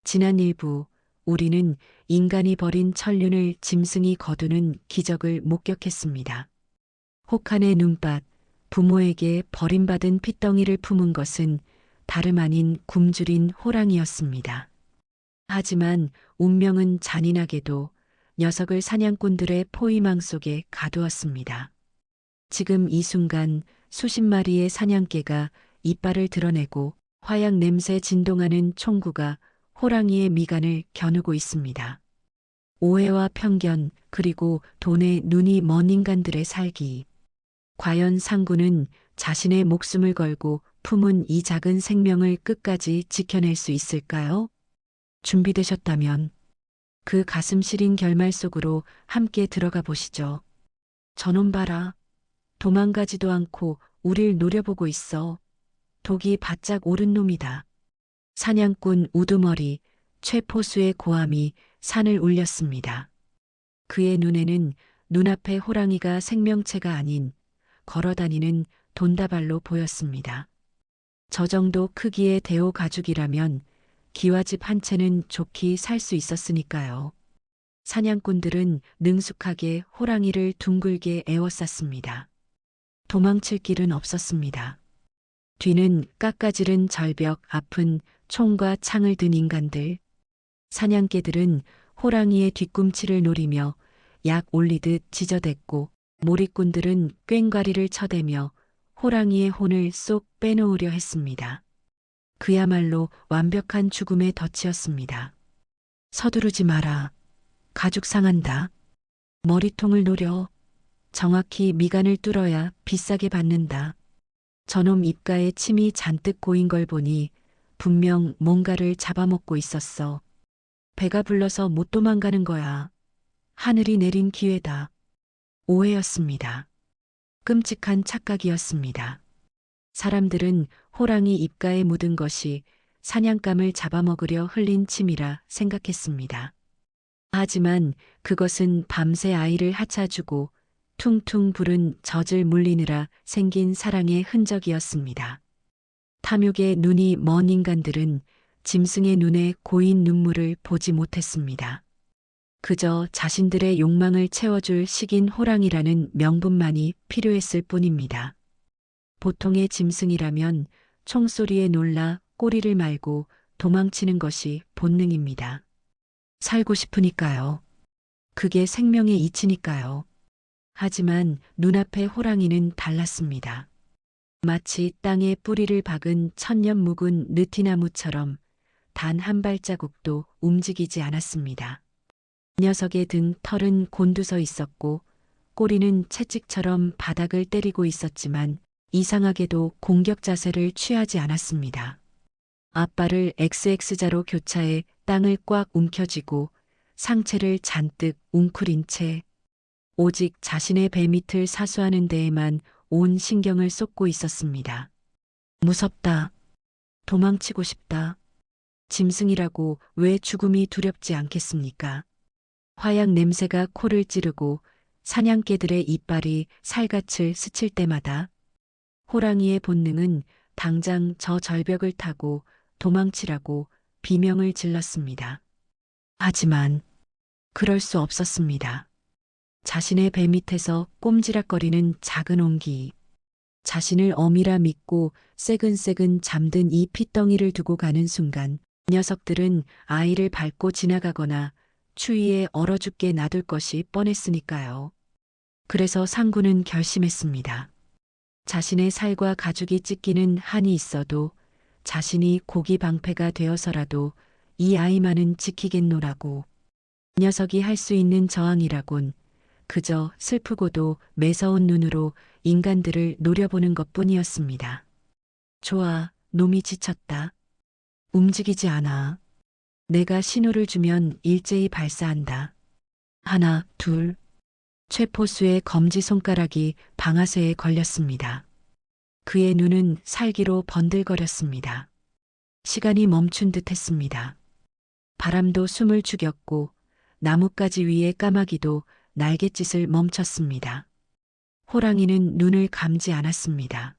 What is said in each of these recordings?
지난 일부 우리는 인간이 버린 천륜을 짐승이 거두는 기적을 목격했습니다. 혹한의 눈밭, 부모에게 버림받은 핏덩이를 품은 것은 다름 아닌 굶주린 호랑이였습니다. 하지만 운명은 잔인하게도 녀석을 사냥꾼들의 포위망 속에 가두었습니다. 지금 이 순간 수십 마리의 사냥개가 이빨을 드러내고 화약 냄새 진동하는 총구가 호랑이의 미간을 겨누고 있습니다. 오해와 편견 그리고 돈에 눈이 먼 인간들의 살기. 과연 상구는 자신의 목숨을 걸고 품은 이 작은 생명을 끝까지 지켜낼 수 있을까요? 준비되셨다면 그 가슴 시린 결말 속으로 함께 들어가 보시죠. 저놈 봐라. 도망가지도 않고 우릴 노려보고 있어. 독이 바짝 오른 놈이다. 사냥꾼 우두머리 최포수의 고함이 산을 울렸습니다. 그의 눈에는 눈앞의 호랑이가 생명체가 아닌 걸어다니는 돈다발로 보였습니다. 저 정도 크기의 대호 가죽이라면 기와집 한 채는 좋게 살 수 있었으니까요. 사냥꾼들은 능숙하게 호랑이를 둥글게 에워쌌습니다. 도망칠 길은 없었습니다. 뒤는 깎아지른 절벽 앞은 총과 창을 든 인간들. 사냥개들은 호랑이의 뒤꿈치를 노리며 약 올리듯 지저댔고 몰입꾼들은 꽹과리를 쳐대며 호랑이의 혼을 쏙 빼놓으려 했습니다. 그야말로 완벽한 죽음의 덫이었습니다. 서두르지 마라. 가죽 상한다. 머리통을 노려. 정확히 미간을 뚫어야 비싸게 받는다. 저놈 입가에 침이 잔뜩 고인 걸 보니 분명 뭔가를 잡아먹고 있었어. 배가 불러서 못 도망가는 거야. 하늘이 내린 기회다. 오해였습니다. 끔찍한 착각이었습니다. 사람들은 호랑이 입가에 묻은 것이 사냥감을 잡아먹으려 흘린 침이라 생각했습니다. 하지만 그것은 밤새 아이를 하차주고 퉁퉁 부른 젖을 물리느라 생긴 사랑의 흔적이었습니다. 탐욕에 눈이 먼 인간들은 짐승의 눈에 고인 눈물을 보지 못했습니다. 그저 자신들의 욕망을 채워줄 식인 호랑이라는 명분만이 필요했을 뿐입니다. 보통의 짐승이라면 총소리에 놀라 꼬리를 말고 도망치는 것이 본능입니다. 살고 싶으니까요. 그게 생명의 이치니까요. 하지만 눈앞의 호랑이는 달랐습니다. 마치 땅에 뿌리를 박은 천년 묵은 느티나무처럼 단 한 발자국도 움직이지 않았습니다. 녀석의 등 털은 곤두서 있었고 꼬리는 채찍처럼 바닥을 때리고 있었지만 이상하게도 공격 자세를 취하지 않았습니다. 앞발을 XX자로 교차해 땅을 꽉 움켜쥐고 상체를 잔뜩 웅크린 채 오직 자신의 배 밑을 사수하는 데에만 온 신경을 쏟고 있었습니다. 무섭다. 도망치고 싶다. 짐승이라고 왜 죽음이 두렵지 않겠습니까? 화약 냄새가 코를 찌르고 사냥개들의 이빨이 살갗을 스칠 때마다 호랑이의 본능은 당장 저 절벽을 타고 도망치라고 비명을 질렀습니다. 하지만 그럴 수 없었습니다. 자신의 배 밑에서 꼼지락거리는 작은 온기, 자신을 어미라 믿고 새근새근 잠든 이 핏덩이를 두고 가는 순간 녀석들은 아이를 밟고 지나가거나 추위에 얼어 죽게 놔둘 것이 뻔했으니까요. 그래서 상구는 결심했습니다. 자신의 살과 가죽이 찢기는 한이 있어도 자신이 고기 방패가 되어서라도 이 아이만은 지키겠노라고. 녀석이 할 수 있는 저항이라곤 그저 슬프고도 매서운 눈으로 인간들을 노려보는 것뿐이었습니다. 좋아, 놈이 지쳤다. 움직이지 않아. 내가 신호를 주면 일제히 발사한다. 하나, 둘. 최포수의 검지손가락이 방아쇠에 걸렸습니다. 그의 눈은 살기로 번들거렸습니다. 시간이 멈춘 듯 했습니다. 바람도 숨을 죽였고 나뭇가지 위의 까마귀도 날갯짓을 멈췄습니다. 호랑이는 눈을 감지 않았습니다.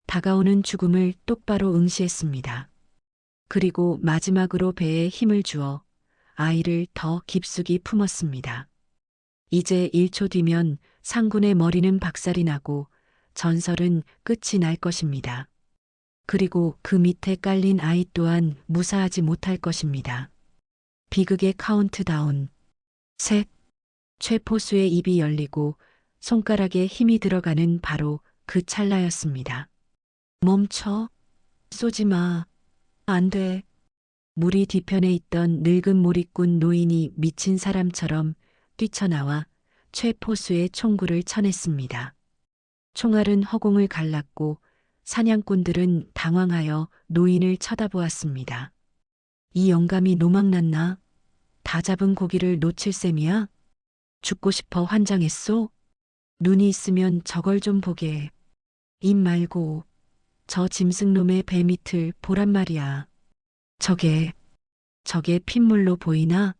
다가오는 죽음을 똑바로 응시했습니다. 그리고 마지막으로 배에 힘을 주어 아이를 더 깊숙이 품었습니다. 이제 1초 뒤면 상군의 머리는 박살이 나고 전설은 끝이 날 것입니다. 그리고 그 밑에 깔린 아이 또한 무사하지 못할 것입니다. 비극의 카운트다운. 셋. 최포수의 입이 열리고 손가락에 힘이 들어가는 바로 그 찰나였습니다. 멈춰. 쏘지 마. 안 돼. 물이 뒤편에 있던 늙은 몰입꾼 노인이 미친 사람처럼 뛰쳐나와 최포수의 총구를 쳐냈습니다. 총알은 허공을 갈랐고 사냥꾼들은 당황하여 노인을 쳐다보았습니다. 이 영감이 노망났나? 다 잡은 고기를 놓칠 셈이야? 죽고 싶어 환장했소? 눈이 있으면 저걸 좀 보게. 입 말고 저 짐승놈의 배 밑을 보란 말이야. 저게 핏물로 보이나?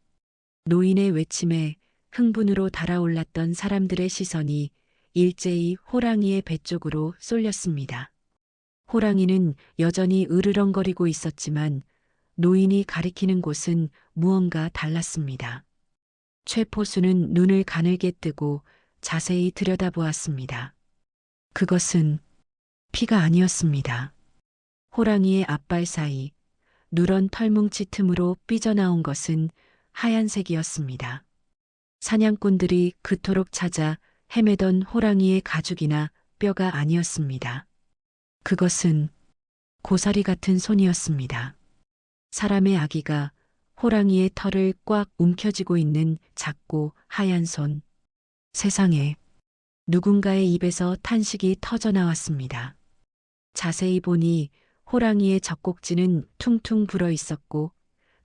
노인의 외침에 흥분으로 달아올랐던 사람들의 시선이 일제히 호랑이의 배 쪽으로 쏠렸습니다. 호랑이는 여전히 으르렁거리고 있었지만 노인이 가리키는 곳은 무언가 달랐습니다. 최포수는 눈을 가늘게 뜨고 자세히 들여다보았습니다. 그것은 피가 아니었습니다. 호랑이의 앞발 사이 누런 털뭉치 틈으로 삐져나온 것은 하얀색이었습니다. 사냥꾼들이 그토록 찾아 헤매던 호랑이의 가죽이나 뼈가 아니었습니다. 그것은 고사리 같은 손이었습니다. 사람의 아기가 호랑이의 털을 꽉 움켜쥐고 있는 작고 하얀 손. 세상에, 누군가의 입에서 탄식이 터져 나왔습니다. 자세히 보니 호랑이의 젖꼭지는 퉁퉁 불어 있었고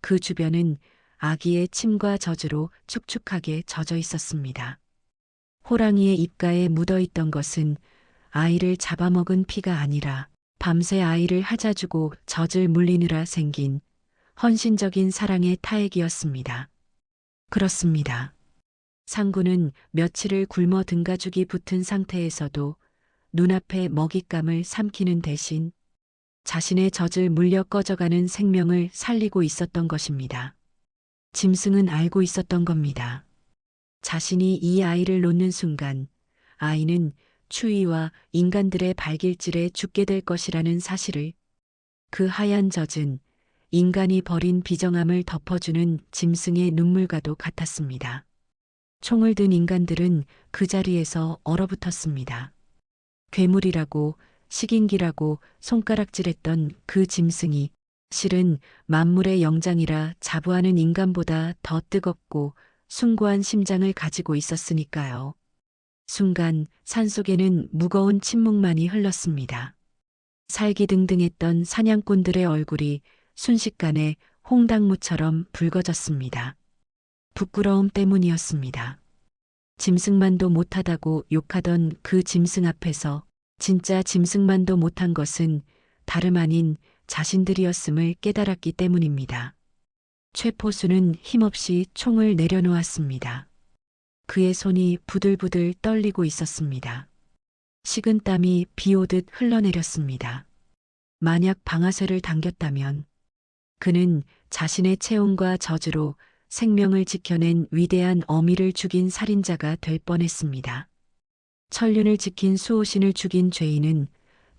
그 주변은 아기의 침과 젖으로 축축하게 젖어 있었습니다. 호랑이의 입가에 묻어 있던 것은 아이를 잡아먹은 피가 아니라 밤새 아이를 하자주고 젖을 물리느라 생긴 헌신적인 사랑의 타액이었습니다. 그렇습니다. 상구는 며칠을 굶어 등가죽이 붙은 상태에서도 눈앞에 먹잇감을 삼키는 대신 자신의 젖을 물려 꺼져가는 생명을 살리고 있었던 것입니다. 짐승은 알고 있었던 겁니다. 자신이 이 아이를 놓는 순간 아이는 추위와 인간들의 발길질에 죽게 될 것이라는 사실을. 그 하얀 젖은 인간이 버린 비정함을 덮어주는 짐승의 눈물과도 같았습니다. 총을 든 인간들은 그 자리에서 얼어붙었습니다. 괴물이라고 식인기라고 손가락질했던 그 짐승이 실은 만물의 영장이라 자부하는 인간보다 더 뜨겁고 숭고한 심장을 가지고 있었으니까요. 순간 산속에는 무거운 침묵만이 흘렀습니다. 살기등등했던 사냥꾼들의 얼굴이 순식간에 홍당무처럼 붉어졌습니다. 부끄러움 때문이었습니다. 짐승만도 못하다고 욕하던 그 짐승 앞에서 진짜 짐승만도 못한 것은 다름 아닌 자신들이었음을 깨달았기 때문입니다. 최포수는 힘없이 총을 내려놓았습니다. 그의 손이 부들부들 떨리고 있었습니다. 식은 땀이 비 오듯 흘러내렸습니다. 만약 방아쇠를 당겼다면 그는 자신의 체온과 저주로 생명을 지켜낸 위대한 어미를 죽인 살인자가 될 뻔했습니다. 천륜을 지킨 수호신을 죽인 죄인은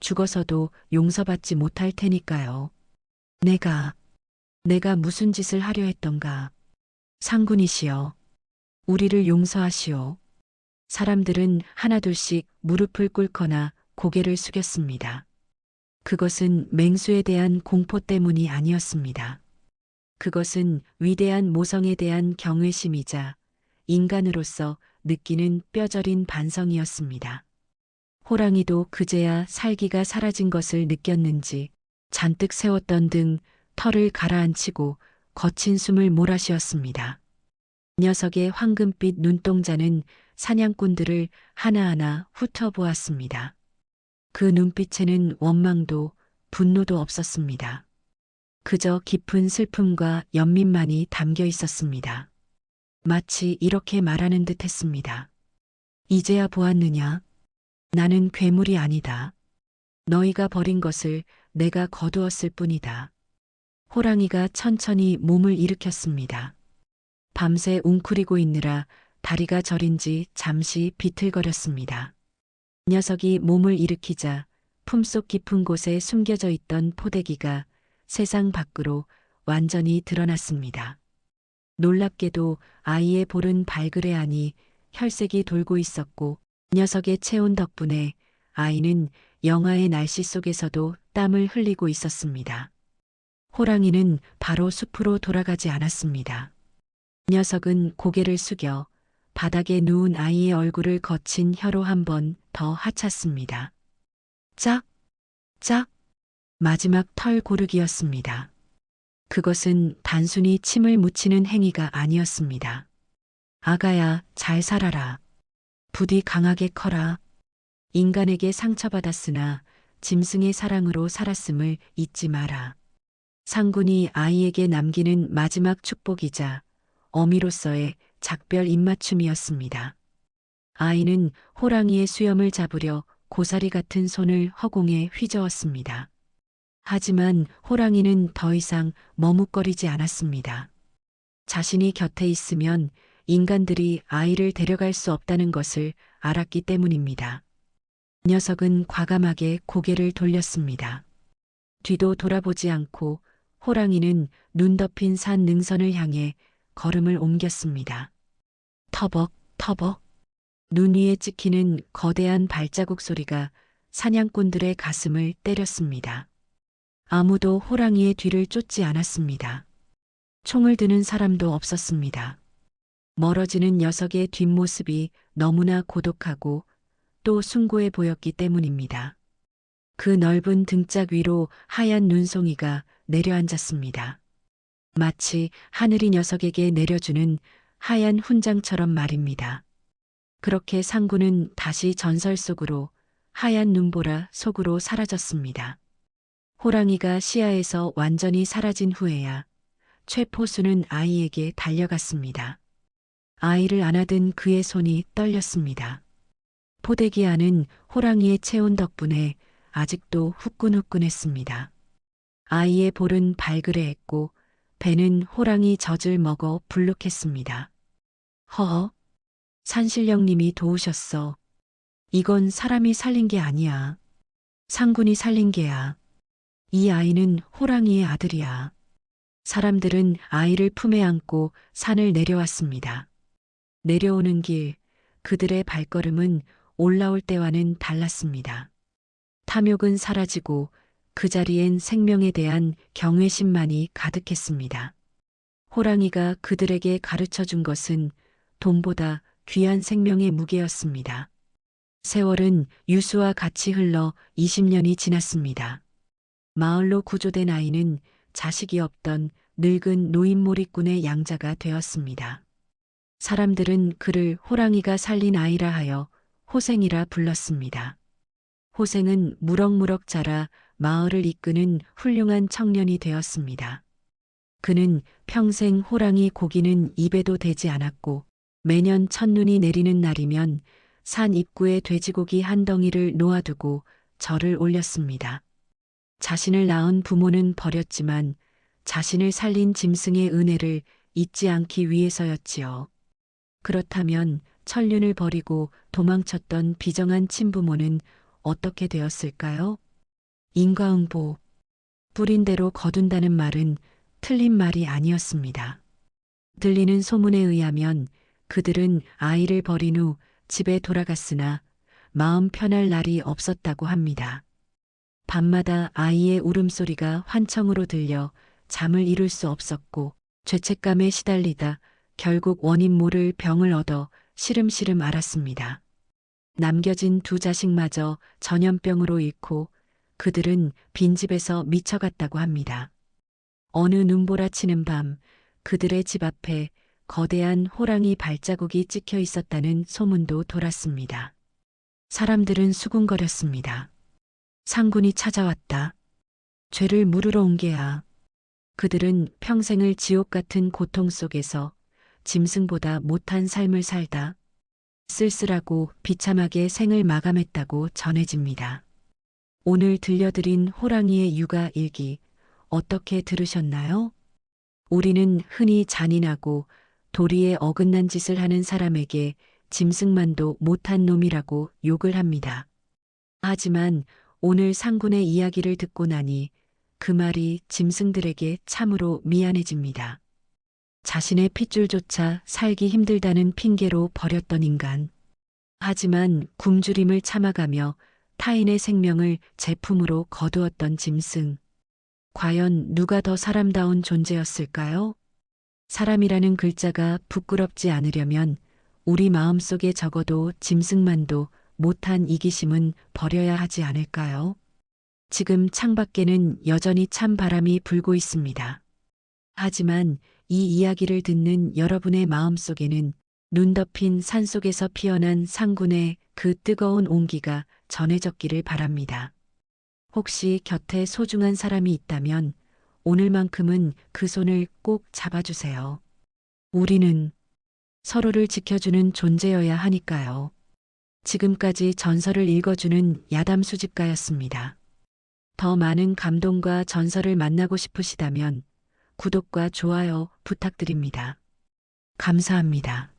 죽어서도 용서받지 못할 테니까요. 내가 무슨 짓을 하려 했던가. 상군이시여, 우리를 용서하시오. 사람들은 하나둘씩 무릎을 꿇거나 고개를 숙였습니다. 그것은 맹수에 대한 공포 때문이 아니었습니다. 그것은 위대한 모성에 대한 경외심이자 인간으로서 느끼는 뼈저린 반성이었습니다. 호랑이도 그제야 살기가 사라진 것을 느꼈는지 잔뜩 세웠던 등 털을 가라앉히고 거친 숨을 몰아쉬었습니다. 녀석의 황금빛 눈동자는 사냥꾼들을 하나하나 훑어보았습니다. 그 눈빛에는 원망도 분노도 없었습니다. 그저 깊은 슬픔과 연민만이 담겨 있었습니다. 마치 이렇게 말하는 듯 했습니다. 이제야 보았느냐? 나는 괴물이 아니다. 너희가 버린 것을 내가 거두었을 뿐이다. 호랑이가 천천히 몸을 일으켰습니다. 밤새 웅크리고 있느라 다리가 저린지 잠시 비틀거렸습니다. 녀석이 몸을 일으키자 품속 깊은 곳에 숨겨져 있던 포대기가 세상 밖으로 완전히 드러났습니다. 놀랍게도 아이의 볼은 발그레 하니 혈색이 돌고 있었고 녀석의 체온 덕분에 아이는 영하의 날씨 속에서도 땀을 흘리고 있었습니다. 호랑이는 바로 숲으로 돌아가지 않았습니다. 녀석은 고개를 숙여 바닥에 누운 아이의 얼굴을 거친 혀로 한 번 더 하찼습니다. 짝, 짝, 마지막 털 고르기였습니다. 그것은 단순히 침을 묻히는 행위가 아니었습니다. 아가야, 잘 살아라. 부디 강하게 커라. 인간에게 상처받았으나 짐승의 사랑으로 살았음을 잊지 마라. 상군이 아이에게 남기는 마지막 축복이자 어미로서의 작별 입맞춤이었습니다. 아이는 호랑이의 수염을 잡으려 고사리 같은 손을 허공에 휘저었습니다. 하지만 호랑이는 더 이상 머뭇거리지 않았습니다. 자신이 곁에 있으면 인간들이 아이를 데려갈 수 없다는 것을 알았기 때문입니다. 녀석은 과감하게 고개를 돌렸습니다. 뒤도 돌아보지 않고 호랑이는 눈 덮인 산 능선을 향해 걸음을 옮겼습니다. 터벅, 터벅. 눈 위에 찍히는 거대한 발자국 소리가 사냥꾼들의 가슴을 때렸습니다. 아무도 호랑이의 뒤를 쫓지 않았습니다. 총을 드는 사람도 없었습니다. 멀어지는 녀석의 뒷모습이 너무나 고독하고 또 숭고해 보였기 때문입니다. 그 넓은 등짝 위로 하얀 눈송이가 내려앉았습니다. 마치 하늘이 녀석에게 내려주는 하얀 훈장처럼 말입니다. 그렇게 상구는 다시 전설 속으로 하얀 눈보라 속으로 사라졌습니다. 호랑이가 시야에서 완전히 사라진 후에야 최포수는 아이에게 달려갔습니다. 아이를 안아든 그의 손이 떨렸습니다. 포대기 안은 호랑이의 체온 덕분에 아직도 후끈후끈했습니다. 아이의 볼은 발그레했고 배는 호랑이 젖을 먹어 불룩했습니다. 허허, 산신령님이 도우셨어. 이건 사람이 살린 게 아니야. 상군이 살린 게야. 이 아이는 호랑이의 아들이야. 사람들은 아이를 품에 안고 산을 내려왔습니다. 내려오는 길, 그들의 발걸음은 올라올 때와는 달랐습니다. 탐욕은 사라지고 그 자리엔 생명에 대한 경외심만이 가득했습니다. 호랑이가 그들에게 가르쳐 준 것은 돈보다 귀한 생명의 무게였습니다. 세월은 유수와 같이 흘러 20년이 지났습니다. 마을로 구조된 아이는 자식이 없던 늙은 노인몰이꾼의 양자가 되었습니다. 사람들은 그를 호랑이가 살린 아이라 하여 호생이라 불렀습니다. 호생은 무럭무럭 자라 마을을 이끄는 훌륭한 청년이 되었습니다. 그는 평생 호랑이 고기는 입에도 대지 않았고 매년 첫눈이 내리는 날이면 산 입구에 돼지고기 한 덩이를 놓아두고 절을 올렸습니다. 자신을 낳은 부모는 버렸지만 자신을 살린 짐승의 은혜를 잊지 않기 위해서였지요. 그렇다면 천륜을 버리고 도망쳤던 비정한 친부모는 어떻게 되었을까요? 인과응보, 뿌린 대로 거둔다는 말은 틀린 말이 아니었습니다. 들리는 소문에 의하면 그들은 아이를 버린 후 집에 돌아갔으나 마음 편할 날이 없었다고 합니다. 밤마다 아이의 울음소리가 환청으로 들려 잠을 이룰 수 없었고 죄책감에 시달리다 결국 원인 모를 병을 얻어 시름시름 앓았습니다. 남겨진 두 자식마저 전염병으로 잃고 그들은 빈집에서 미쳐갔다고 합니다. 어느 눈보라치는 밤 그들의 집 앞에 거대한 호랑이 발자국이 찍혀 있었다는 소문도 돌았습니다. 사람들은 수군거렸습니다. 상군이 찾아왔다. 죄를 물으러 온 게야. 그들은 평생을 지옥 같은 고통 속에서 짐승보다 못한 삶을 살다 쓸쓸하고 비참하게 생을 마감했다고 전해집니다. 오늘 들려드린 호랑이의 육아 일기, 어떻게 들으셨나요? 우리는 흔히 잔인하고 도리에 어긋난 짓을 하는 사람에게 짐승만도 못한 놈이라고 욕을 합니다. 하지만 오늘 상군의 이야기를 듣고 나니 그 말이 짐승들에게 참으로 미안해집니다. 자신의 핏줄조차 살기 힘들다는 핑계로 버렸던 인간. 하지만 굶주림을 참아가며 타인의 생명을 제품으로 거두었던 짐승. 과연 누가 더 사람다운 존재였을까요? 사람이라는 글자가 부끄럽지 않으려면 우리 마음속에 적어도 짐승만도 못한 이기심은 버려야 하지 않을까요? 지금 창밖에는 여전히 찬 바람이 불고 있습니다. 하지만 이 이야기를 듣는 여러분의 마음속에는 눈 덮인 산속에서 피어난 상군의 그 뜨거운 온기가 전해졌기를 바랍니다. 혹시 곁에 소중한 사람이 있다면 오늘만큼은 그 손을 꼭 잡아주세요. 우리는 서로를 지켜주는 존재여야 하니까요. 지금까지 전설을 읽어주는 야담 수집가였습니다. 더 많은 감동과 전설을 만나고 싶으시다면 구독과 좋아요 부탁드립니다. 감사합니다.